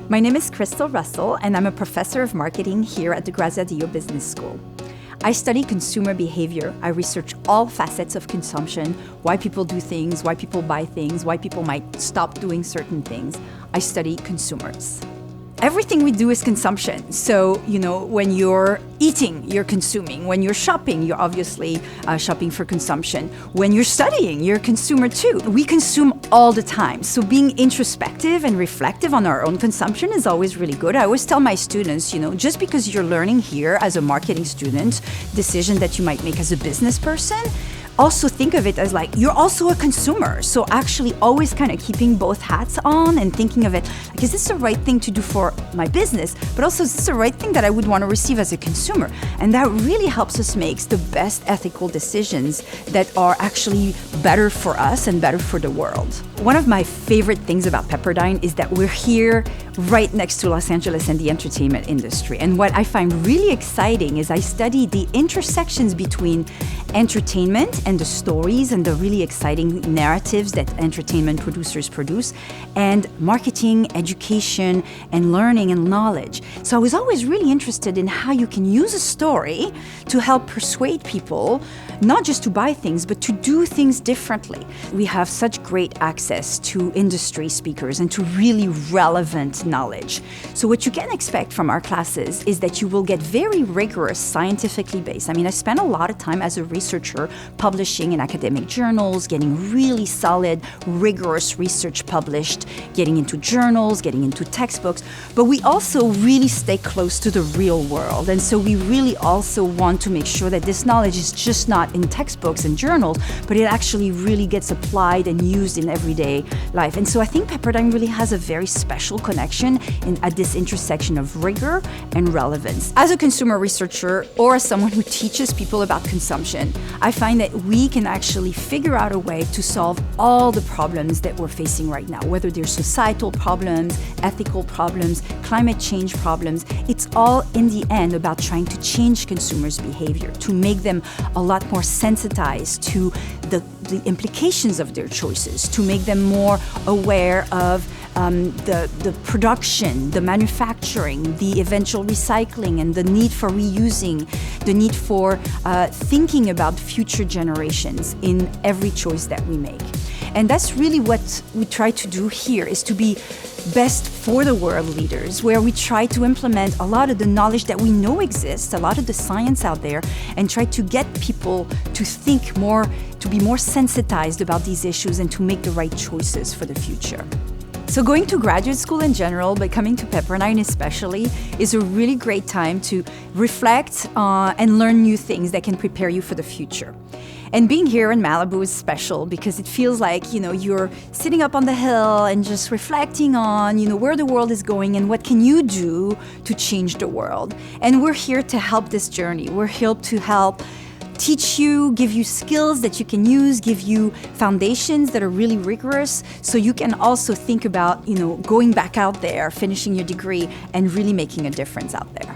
My name is Cristel Russell, and I'm a professor of marketing here at the Graziadio Business School. I study consumer behavior. I research all facets of consumption, why people do things, why people buy things, why people might stop doing certain things. I study consumers. Everything we do is consumption. So, when you're eating, you're consuming. When you're shopping, you're obviously shopping for consumption. When you're studying, you're a consumer too. We consume all the time. So being introspective and reflective on our own consumption is always really good. I always tell my students, just because you're learning here as a marketing student, decision that you might make as a business person, also think of it as like you're also a consumer. So actually always kind of keeping both hats on and thinking of it like, is this the right thing to do for my business? But also, is this the right thing that I would want to receive as a consumer? And that really helps us make the best ethical decisions that are actually better for us and better for the world. One of my favorite things about Pepperdine is that we're here right next to Los Angeles and the entertainment industry. And what I find really exciting is I study the intersections between entertainment and the stories and the really exciting narratives that entertainment producers produce, and marketing, education, and learning and knowledge. So I was always really interested in how you can use a story to help persuade people, not just to buy things, but to do things differently. We have such great access to industry speakers and to really relevant knowledge. So what you can expect from our classes is that you will get very rigorous, scientifically based. I spent a lot of time as a researcher publishing in academic journals, getting really solid, rigorous research published, getting into journals, getting into textbooks, but we also really stay close to the real world. And so we really also want to make sure that this knowledge is just not in textbooks and journals, but it actually really gets applied and used in everyday life. And so I think Pepperdine really has a very special connection at this intersection of rigor and relevance. As a consumer researcher or as someone who teaches people about consumption, I find that we can actually figure out a way to solve all the problems that we're facing right now, whether they're societal problems, ethical problems, climate change problems. It's all in the end about trying to change consumers' behavior, to make them a lot more sensitized to the implications of their choices, to make them more aware of the production, the manufacturing, the eventual recycling, and the need for reusing, the need for thinking about future generations in every choice that we make. And that's really what we try to do here, is to be best for the world leaders, where we try to implement a lot of the knowledge that we know exists, a lot of the science out there, and try to get people to think more, to be more sensitized about these issues and to make the right choices for the future. So going to graduate school in general, but coming to Pepperdine especially, is a really great time to reflect and learn new things that can prepare you for the future. And being here in Malibu is special because it feels like, you're sitting up on the hill and just reflecting on, where the world is going and what can you do to change the world. And we're here to help this journey. We're here to help teach you, give you skills that you can use, give you foundations that are really rigorous, so you can also think about, going back out there, finishing your degree, and really making a difference out there.